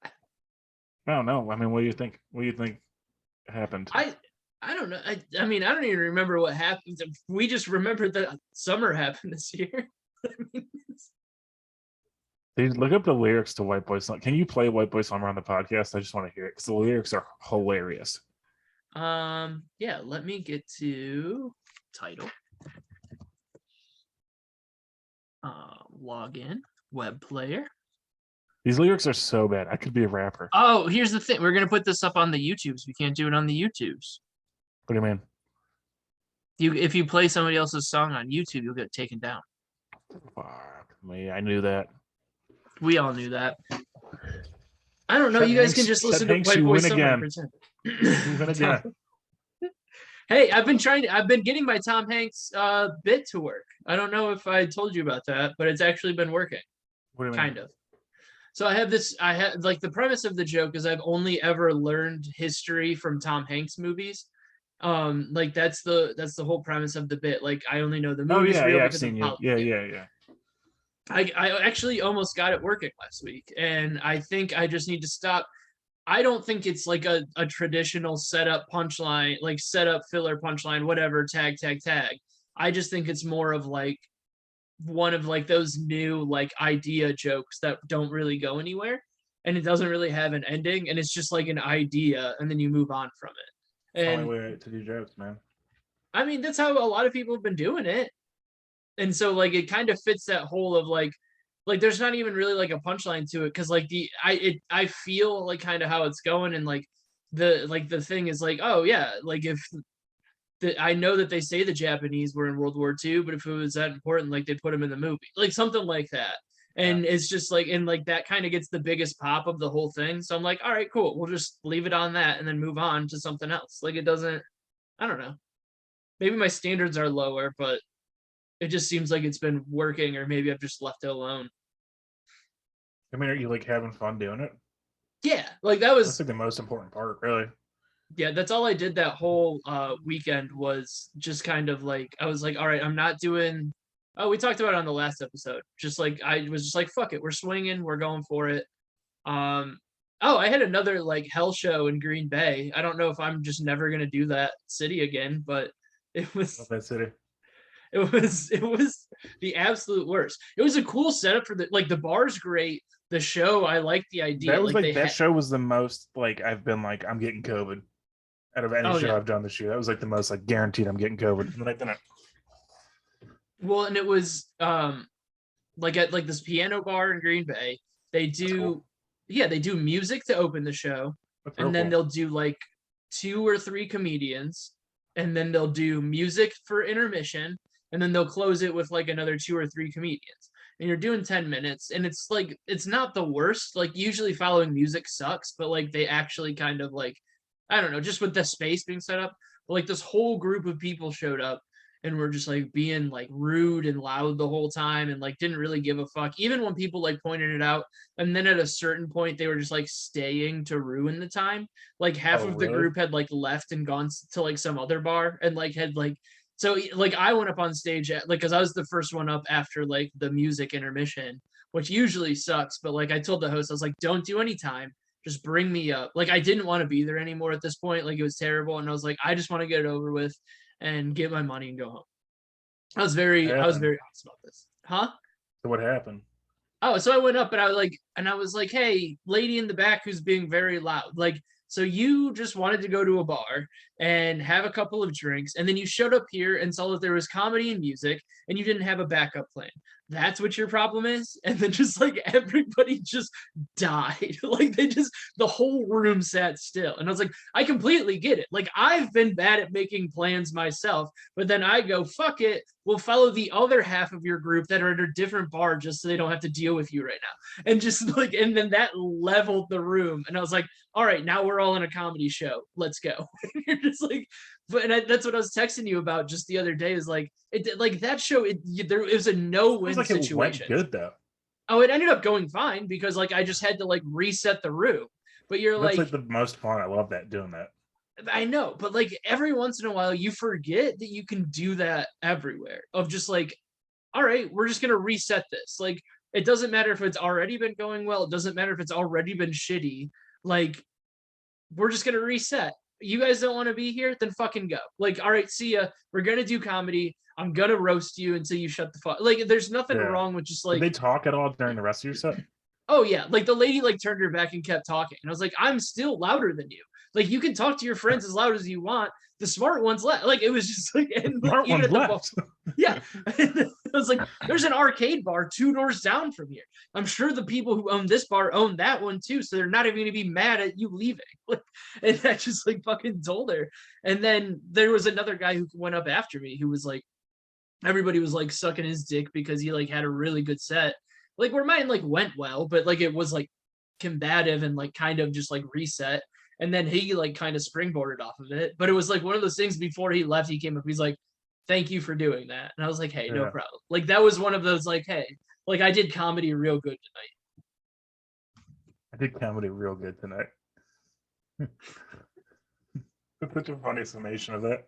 I don't know. I mean, what do you think? What do you think happened? I don't know. I mean, I don't even remember what happened. We just remembered that summer happened this year. Dude, look up the lyrics to White Boy Summer. Can you play White Boy Summer on the podcast? I just want to hear it because the lyrics are hilarious. Yeah, let me get to title. Log in, web player. These lyrics are so bad. I could be a rapper. Oh, here's the thing. We're gonna put this up on the YouTubes. We can't do it on the YouTubes. What do you mean? If you play somebody else's song on YouTube, you'll get taken down. Fuck me. I knew that. We all knew that. I don't know. You guys can just listen to White Boy Summer and pretend. Win again. Hey, I've been getting my Tom Hanks bit to work. I don't know if I told you about that, but it's actually been working. What do you mean? Kind of. So I have like the premise of the joke is I've only ever learned history from Tom Hanks movies. Like that's the whole premise of the bit. Like I only know the movies. Oh yeah, I've seen you. Yeah. I actually almost got it working last week, and I think I just need to stop. I don't think it's like a traditional setup punchline, like setup filler punchline, whatever, tag. I just think it's more of like one of like those new like idea jokes that don't really go anywhere. and it doesn't really have an ending, and it's just like an idea, and then you move on from it. It's the And only way to do jokes, man. I mean, that's how a lot of people have been doing it. And so like it kind of fits that whole of like there's not even really like a punchline to it, because like I feel like kind of how it's going, and like the thing is like, oh yeah, like if I know that they say the Japanese were in World War II, but if it was that important, like they put them in the movie, like something like that. And it's just like, and like that kind of gets the biggest pop of the whole thing. So I'm like, all right, cool. We'll just leave it on that and then move on to something else. Like it doesn't, I don't know. Maybe my standards are lower, but it just seems like it's been working, or maybe I've just left it alone. I mean, are you like having fun doing it? Yeah, like that was That's like the most important part, really. yeah, that's all I did that whole weekend, was just kind of like I was like, all right, I'm not doing. Oh, we talked about it on the last episode. Just like I was just like, fuck it, we're swinging, we're going for it. Oh, I had another like hell show in Green Bay. I don't know if I'm just never gonna do that city again, but it was Love that city. it was the absolute worst. It was a cool setup for the bar's great. The show, I like the idea. That was like that had, show was the most like I've been like I'm getting COVID out of any show I've done this year. That was like the most like guaranteed I'm getting COVID. And then I didn't. Well, and it was like at like this piano bar in Green Bay. They do Cool. yeah, they do music to open the show, That's and real then cool. they'll do like 2 or 3 comedians, and then they'll do music for intermission, and then they'll close it with like another 2 or 3 comedians. And you're doing 10 minutes, and it's like it's not the worst. Like usually following music sucks, but like they actually kind of like, I don't know, just with the space being set up, like this whole group of people showed up and were just like being like rude and loud the whole time, and like didn't really give a fuck even when people like pointed it out. And then at a certain point they were just like staying to ruin the time. Like half Oh, of the really? group had like left and gone to like some other bar, and like had like, so like I went up on stage at like, because I was the first one up after like the music intermission, which usually sucks, but like I told the host, I was like, don't do any time, just bring me up. Like I didn't want to be there anymore at this point, like it was terrible, and I was like, I just want to get it over with and get my money and go home. I was very honest about this. Huh? So what happened? Oh, so I went up and I was like, hey, lady in the back who's being very loud. Like, so you just wanted to go to a bar and have a couple of drinks, and then you showed up here and saw that there was comedy and music, and you didn't have a backup plan. That's what your problem is? And then just like everybody just died. Like the whole room sat still. And I was like, I completely get it. Like I've been bad at making plans myself, but then I go, fuck it, we'll follow the other half of your group that are at a different bar just so they don't have to deal with you right now. And just like, and then that leveled the room. And I was like, all right, now we're all in a comedy show. Let's go. You're just like, that's what I was texting you about just the other day. Is like it, like that show. It was a no-win Like situation. It went good though. Oh, it ended up going fine because like I just had to like reset the room. But you're That's like the most fun. I love that doing that. I know, but like every once in a while you forget that you can do that everywhere. Of just like, all right, we're just gonna reset this. Like it doesn't matter if it's already been going well. It doesn't matter if it's already been shitty. Like we're just gonna reset. You guys don't want to be here, then fucking go. Like, all right, see ya. We're gonna do comedy. I'm gonna roast you until you shut the fuck. Like, there's nothing wrong with just like. Did they talk at all during the rest of your set? Oh yeah, like the lady like turned her back and kept talking, and I was like, I'm still louder than you. Like, you can talk to your friends as loud as you want. The smart ones left. Like, it was just like, and Smart even ones at the left. yeah. I was like, there's an arcade bar 2 doors down from here. I'm sure the people who own this bar own that one too, so they're not even gonna be mad at you leaving. Like, and I just like fucking told her. And then there was another guy who went up after me who was like, everybody was like sucking his dick because he like had a really good set. Like where mine like went well, but like it was like combative and like kind of just like reset. And then he like kind of springboarded off of it. But it was like one of those things before he left, he came up, he's like, thank you for doing that. And I was like, hey, no problem. Like that was one of those like, hey, like I did comedy real good tonight. I did comedy real good tonight. That's such a funny summation of that.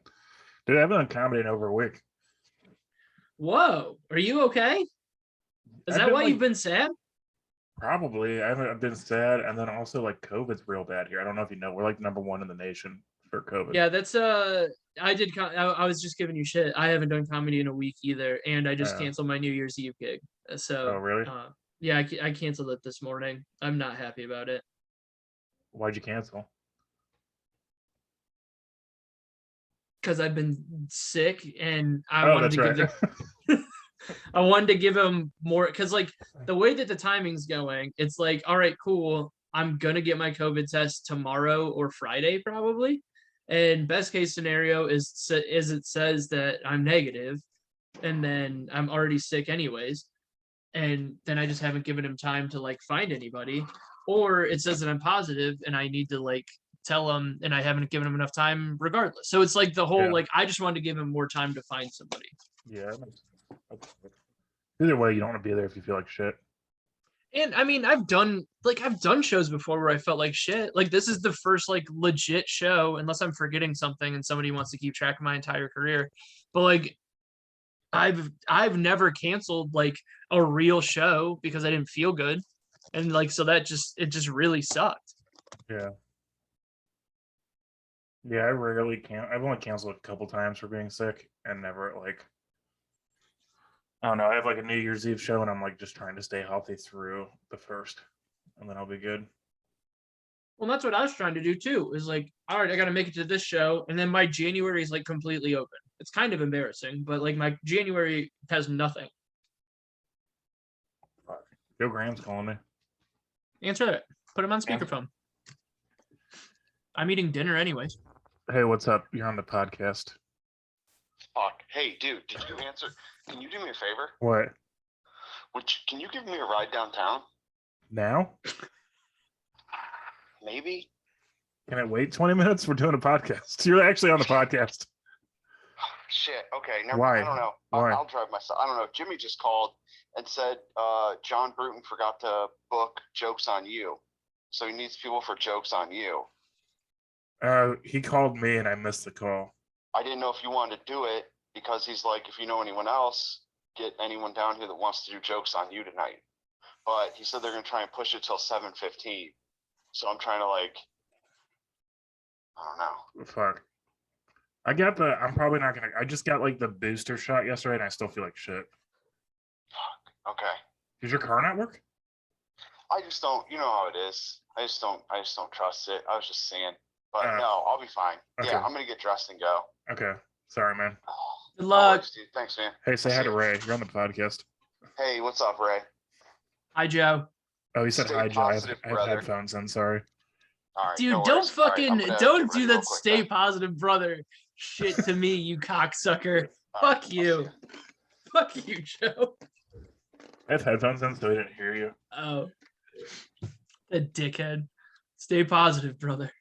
Dude, I haven't done comedy in over a week. Whoa, are you okay? Is that why you've been sad? Probably. I've been sad, and then also like COVID's real bad here. I don't know if you know, we're like #1 in the nation for COVID. Yeah, that's I was just giving you shit. I haven't done comedy in a week either, and I just canceled my New Year's Eve gig. So oh really? Yeah, I canceled it this morning. I'm not happy about it. Why'd you cancel? Because I've been sick and I Oh, wanted that's to right. give the I wanted to give him more because like the way that the timing's going, it's like, all right, cool. I'm gonna get my COVID test tomorrow or Friday probably. And best case scenario is it says that I'm negative, and then I'm already sick anyways, and then I just haven't given him time to like find anybody, or it says that I'm positive and I need to like tell him, and I haven't given him enough time regardless. So it's like the whole Yeah. like I just wanted to give him more time to find somebody. Yeah. Either way, you don't want to be there if you feel like shit. And I mean, I've done shows before where I felt like shit. Like this is the first like legit show, unless I'm forgetting something and somebody wants to keep track of my entire career. But like I've never canceled like a real show because I didn't feel good. And like so that it just really sucked. Yeah. Yeah, I rarely can't. I've only canceled a couple times for being sick and never like I don't know. I have like a New Year's Eve show and I'm like just trying to stay healthy through the first and then I'll be good. Well, that's what I was trying to do too. Is like, all right, I got to make it to this show, and then my January is like completely open. It's kind of embarrassing, but like my January has nothing. Fuck. Joe Graham's calling me. Answer it. Put him on speakerphone. I'm eating dinner anyways. Hey, what's up? You're on the podcast. Fuck. Hey, dude, did you answer? Can you do me a favor? What? Can you give me a ride downtown? Now? Maybe? Can I wait 20 minutes? We're doing a podcast. You're actually on the podcast. Shit. Okay. Never. Why? I don't know. Why? I'll drive myself. I don't know. Jimmy just called and said John Bruton forgot to book Jokes on You, so he needs people for Jokes on You. He called me and I missed the call. I didn't know if you wanted to do it because he's like, if you know anyone else, get anyone down here that wants to do Jokes on You tonight. But he said they're gonna try and push it till 7:15. So I'm trying to like, I don't know. Fuck. I'm probably not gonna. I just got like the booster shot yesterday and I still feel like shit. Fuck. Okay. Does your car not work? I just don't. You know how it is. I just don't trust it. I was just saying. But no, I'll be fine. Okay. Yeah, I'm gonna get dressed and go. Okay. Sorry, man. Good luck. Dude. Thanks, man. Hey, say I'll hi see to you. Ray. You're on the podcast. Hey, what's up, Ray? Hi, Joe. Oh, he said Stay hi, Joe. I have positive, brother. headphones in. Sorry. All right, Dude, no don't worries. All right, fucking I'm gonna don't get do ready that real quick stay then. positive brother shit to me, you cocksucker. All right, Fuck I'll see you. Fuck you, Joe. I have headphones in, so I didn't hear you. Oh. The dickhead. Stay positive, brother.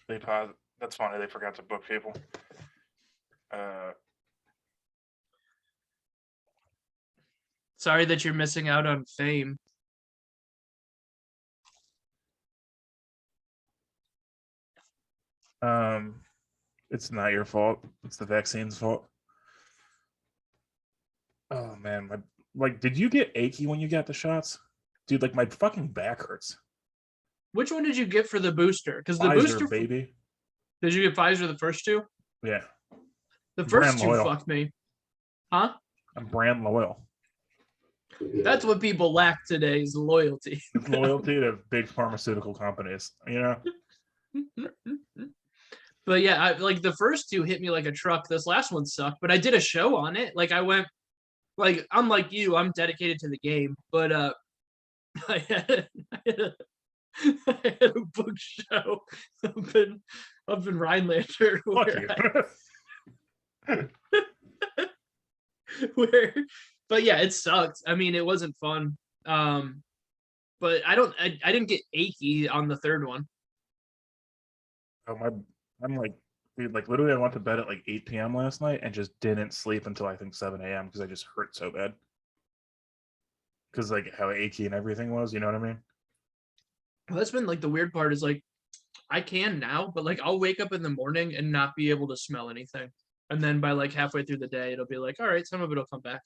They paused. That's funny. They forgot to book people. Sorry that you're missing out on fame. It's not your fault. It's the vaccine's fault. Oh man, did you get achy when you got the shots? Dude, like my fucking back hurts. Which one did you get for the booster? Because the Pfizer, booster, baby. did you get Pfizer the first two? Yeah. The Brand first two loyal. fucked me. Huh? I'm brand loyal. That's what people lack today is loyalty. It's loyalty to big pharmaceutical companies, you know? But yeah, like the first two hit me like a truck. This last one sucked, but I did a show on it. Like I went, like I'm like you, I'm dedicated to the game. But I had a book show up in Rhinelander Fuck you. where, but yeah, it sucked. I mean, it wasn't fun. But I didn't get achy on the third one. Oh, I'm like, dude, like literally I went to bed at like 8 p.m. last night and just didn't sleep until I think 7 a.m. because I just hurt so bad. Because like how achy and everything was, you know what I mean? Well, that's been like the weird part is like I can now, but like I'll wake up in the morning and not be able to smell anything. And then by like halfway through the day, it'll be like, all right, some of it'll come back.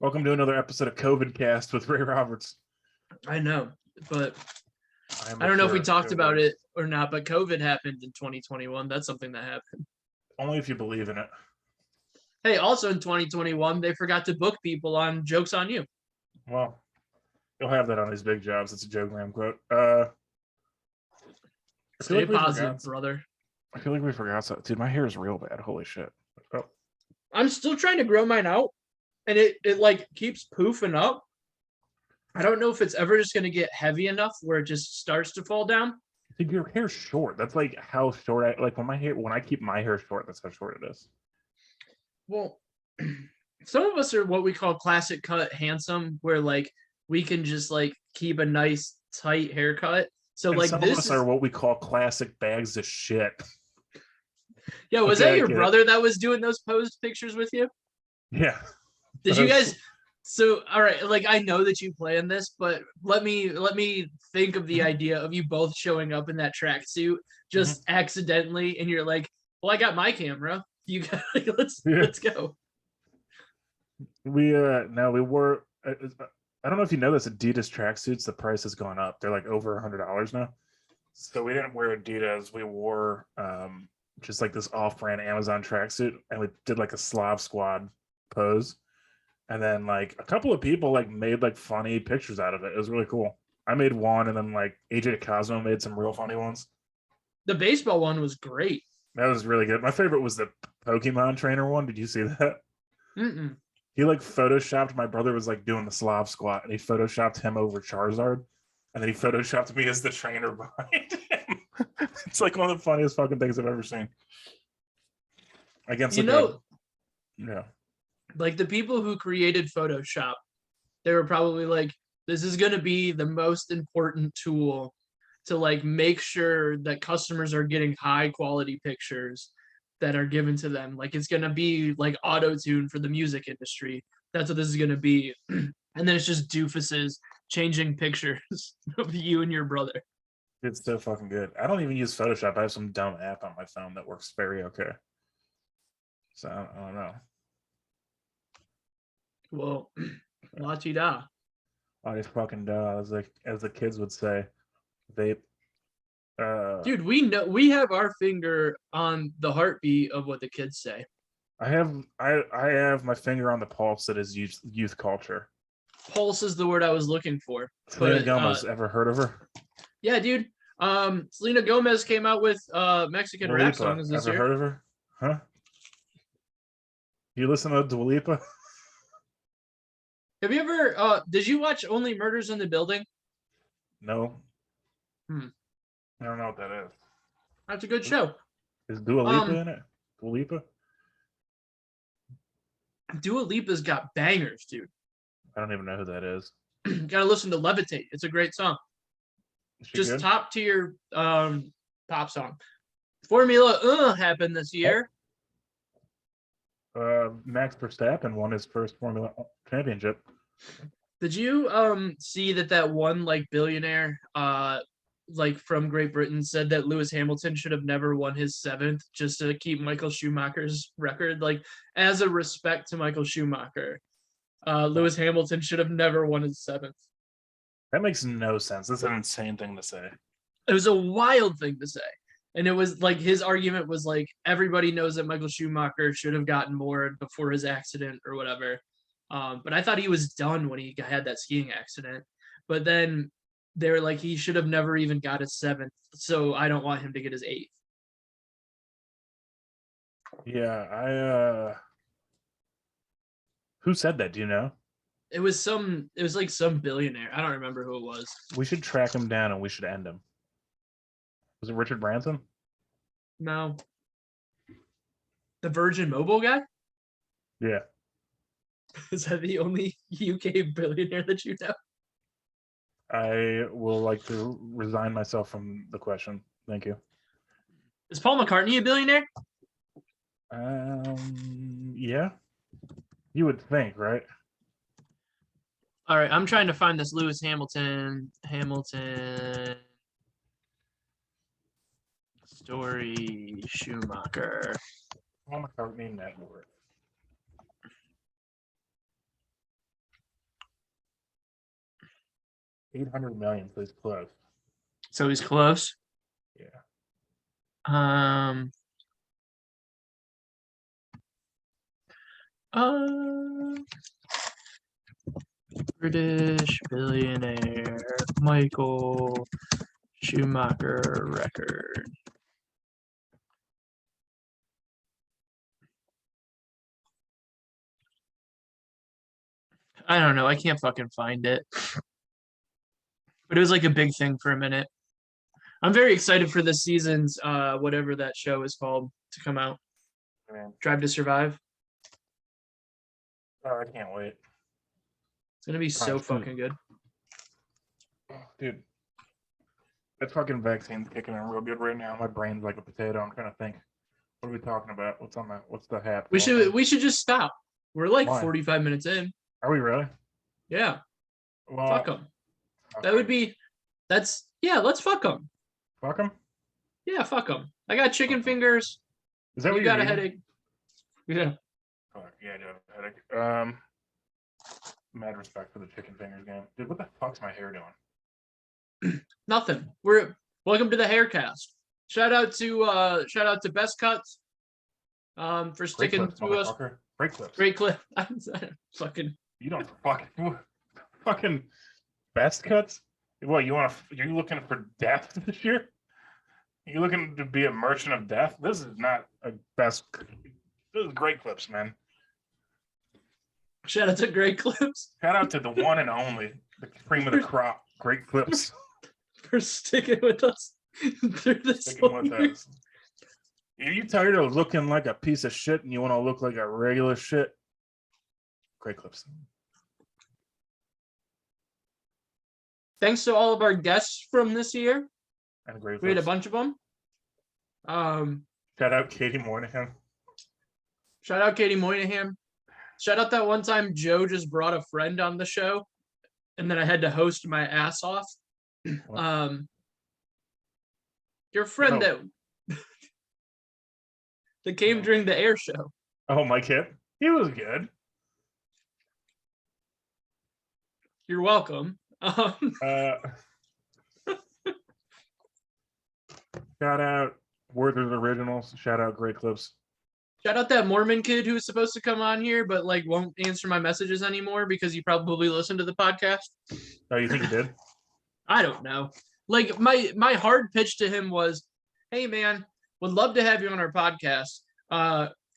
Welcome to another episode of COVID Cast with Ray Roberts. I know, but I don't know if we talked about it or not, but COVID happened in 2021. That's something that happened. Only if you believe in it. Hey, also in 2021, they forgot to book people on Jokes on You. Well, you'll have that on these big jobs. It's a Joe Graham quote. I feel Stay like we positive, forgot. brother. I feel like we forgot something. Dude, my hair is real bad. Holy shit. Oh, I'm still trying to grow mine out, and it like keeps poofing up. I don't know if it's ever just gonna get heavy enough where it just starts to fall down. dude, your hair's short. That's like how short I like when I keep my hair short, that's how short it is. Well, some of us are what we call classic cut handsome, where like we can just like keep a nice tight haircut. So And like some of this us is are what we call classic bags of shit. yeah. Was Okay, that I your get it. brother that was doing those posed pictures with you? Yeah. Did you guys? So all right, like I know that you plan this, but let me think of the idea of you both showing up in that tracksuit just accidentally, and you're like, "Well, I got my camera. You got Yeah. let's go." We no, we wore I don't know if you know this, Adidas tracksuits, the price has gone up. They're like over $100 now. So we didn't wear Adidas. We wore just like this off-brand Amazon tracksuit, and we did like a Slav Squad pose. And then like a couple of people like made like funny pictures out of it. It was really cool. I made one, and then like AJ Cosmo made some real funny ones. The baseball one was great. That was really good. My favorite was the Pokemon trainer one. Did you see that? Mm-mm. He like photoshopped, my brother was like doing the Slav squat, and he photoshopped him over Charizard, and then he photoshopped me as the trainer behind him. It's like one of the funniest fucking things I've ever seen. Against You like know, yeah. like the people who created Photoshop, they were probably like, this is going to be the most important tool to like make sure that customers are getting high quality pictures that are given to them. Like it's going to be like auto tune for the music industry. That's what this is going to be. And then it's just doofuses changing pictures of you and your brother. It's so fucking good. I don't even use Photoshop. I have some dumb app on my phone that works very okay. So I don't know. Well, la ti da. I just fucking as the kids would say, vape. Dude, we have our finger on the heartbeat of what the kids say. I have my finger on the pulse that is youth culture. Pulse is the word I was looking for. Selena But Gomez, ever heard of her? yeah, dude. Selena Gomez came out with Mexican Dua rap Lipa, songs this ever year. heard of her? Huh? You listen to Dua Lipa? Have you ever did you watch Only Murders in the Building? No. Hmm. I don't know what that is. That's a good show. Is Dua Lipa in it? Dua Lipa? Dua Lipa's got bangers, dude. I don't even know who that is. Gotta listen to Levitate. It's a great song. Is she Just good? top tier pop song. Formula happened this year. Max Verstappen won his first Formula championship. Did you see that one like billionaire like from Great Britain said that Lewis Hamilton should have never won his seventh just to keep Michael Schumacher's record? Like as a respect to Michael Schumacher, Lewis Hamilton should have never won his seventh. That makes no sense. That's an insane thing to say. It was a wild thing to say. And it was like his argument was like everybody knows that Michael Schumacher should have gotten more before his accident or whatever. But I thought he was done when he had that skiing accident. But then they were like, he should have never even got his seventh. So I don't want him to get his eighth. Yeah, who said that? Do you know? It was like some billionaire. I don't remember who it was. We should track him down and we should end him. Was it Richard Branson? No. The Virgin Mobile guy? Yeah. Is that the only UK billionaire that you know? I will like to resign myself from the question. Thank you. Is Paul McCartney a billionaire? Yeah. You would think, right? All right, I'm trying to find this Lewis Hamilton story Schumacher. Paul McCartney net worth. $800 million, so he's close. So he's close. Yeah. British billionaire Michael Schumacher record. I don't know. I can't fucking find it. But it was like a big thing for a minute. I'm very excited for this season's whatever that show is called to come out. Man. Drive to Survive. Oh, I can't wait. It's gonna be so Right, fucking good. Dude, that fucking vaccine's kicking in real good right now. My brain's like a potato. I'm trying to think. What are we talking about? What's the hat? We should just stop. We're like Why? 45 minutes in. Are we really? Yeah. Well, Fuck them. okay. That would be. Let's fuck them. Fuck him. Yeah, fuck them. I got chicken fingers. Is that what You you're got a eating? headache. Yeah. Fuck, yeah, I do have a headache. Mad respect for the chicken fingers game. Dude, what the fuck's my hair doing? Nothing. We're welcome to the Haircast. Shout out to Best Cuts. For Great sticking clips, to us. motherfucker. Great clips. Great clip. Fucking. You don't fucking best cuts. What you're looking for death this year? You looking to be a merchant of death? This is not a best. This is great clips, man. Shout out to Great Clips Shout out to the one and only, the cream of the crop. Great clips. for sticking with us through this. Sticking whole with year. us. Are you tired of looking like a piece of shit and you want to look like a regular shit? Great clips. Thanks to all of our guests from this year. And great We had a clips. bunch of them. Shout out Katie Moynihan. Shout out Katie Moynihan. Shout out that one time Joe just brought a friend on the show, and then I had to host my ass off. What? Your friend Oh. that came during the air show. Oh, my kid. He was good. You're welcome. Shout out Werther's Originals. Shout out Great Clips. Shout out that Mormon kid who was supposed to come on here, but like won't answer my messages anymore because he probably listened to the podcast. Oh, you think he did? I don't know. Like my hard pitch to him was, "Hey man, would love to have you on our podcast.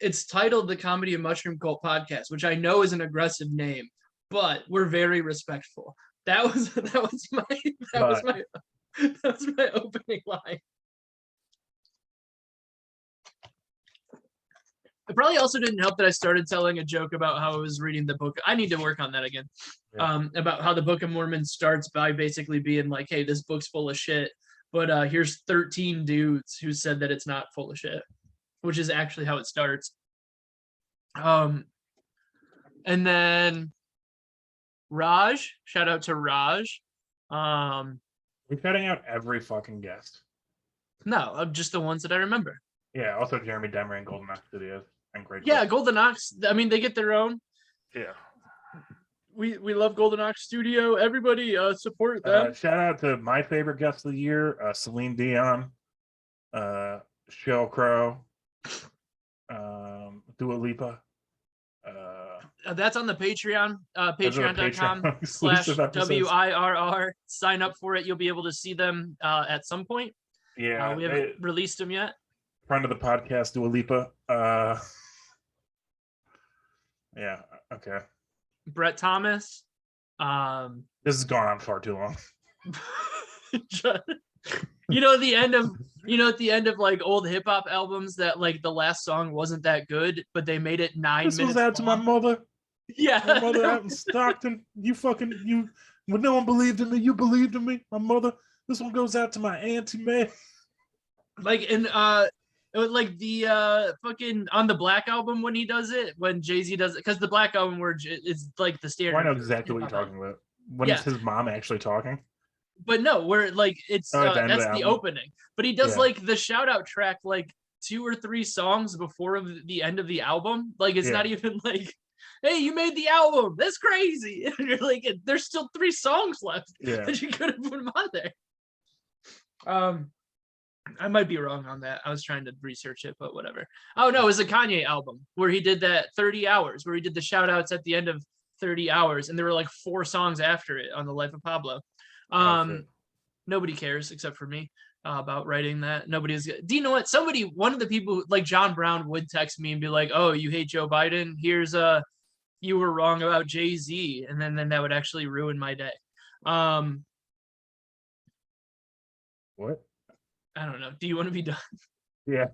It's titled the Comedy and Mushroom Cult Podcast, which I know is an aggressive name, but we're very respectful." That was my opening line. It probably also didn't help that I started telling a joke about how I was reading the book. I need to work on that again. Yeah. About how the Book of Mormon starts by basically being like, hey, this book's full of shit, but here's 13 dudes who said that it's not full of shit, which is actually how it starts. And then Raj, shout out to Raj. We're cutting out every fucking guest. No, just the ones that I remember. Yeah, also Jeremy Demer and Golden Ox Studios and Great Yeah, Clips. Golden Ox. I mean, they get their own. Yeah. We love Golden Ox Studio. Everybody support them. Shout out to my favorite guest of the year, Celine Dion, Sheryl Crow, Dua Lipa. That's on the Patreon, Those are the patreon.com Patreon exclusive episodes. WIRR. Sign up for it. You'll be able to see them at some point. Yeah, We haven't released them yet. friend of the podcast, Dua Lipa. Yeah, okay. Brett Thomas. This has gone on far too long. At the end of like old hip hop albums that like the last song wasn't that good, but they made it 9 This minutes. was out to my long. mother. Yeah. My mother out in Stockton. When no one believed in me, you believed in me. My mother. This one goes out to my auntie May. Like in it was like the fucking on the Black album when he does it, when Jay-Z does it, because the Black album where it's like the standard. I know exactly what you're talking about. When is his mom actually talking? But no, where like it's at the end of that's the the album. opening. But he does Yeah. like the shout out track like 2 or 3 songs before the end of the album. Like it's Yeah. not even like, hey, you made the album. That's crazy. And you're like, there's still 3 songs left Yeah. that you could have put them on there. I might be wrong on that. I was trying to research it, but whatever. Oh no, it was a Kanye album where he did that 30 hours, where he did the shout outs at the end of 30 hours, and there were like 4 songs after it on The Life of Pablo. Oh, shit. Nobody cares except for me about writing that. Nobody's. Do you know what? One of the people like John Brown would text me and be like, "Oh, you hate Joe Biden? Here's you were wrong about Jay-Z," and then that would actually ruin my day. What? I don't know. Do you want to be done? Yeah.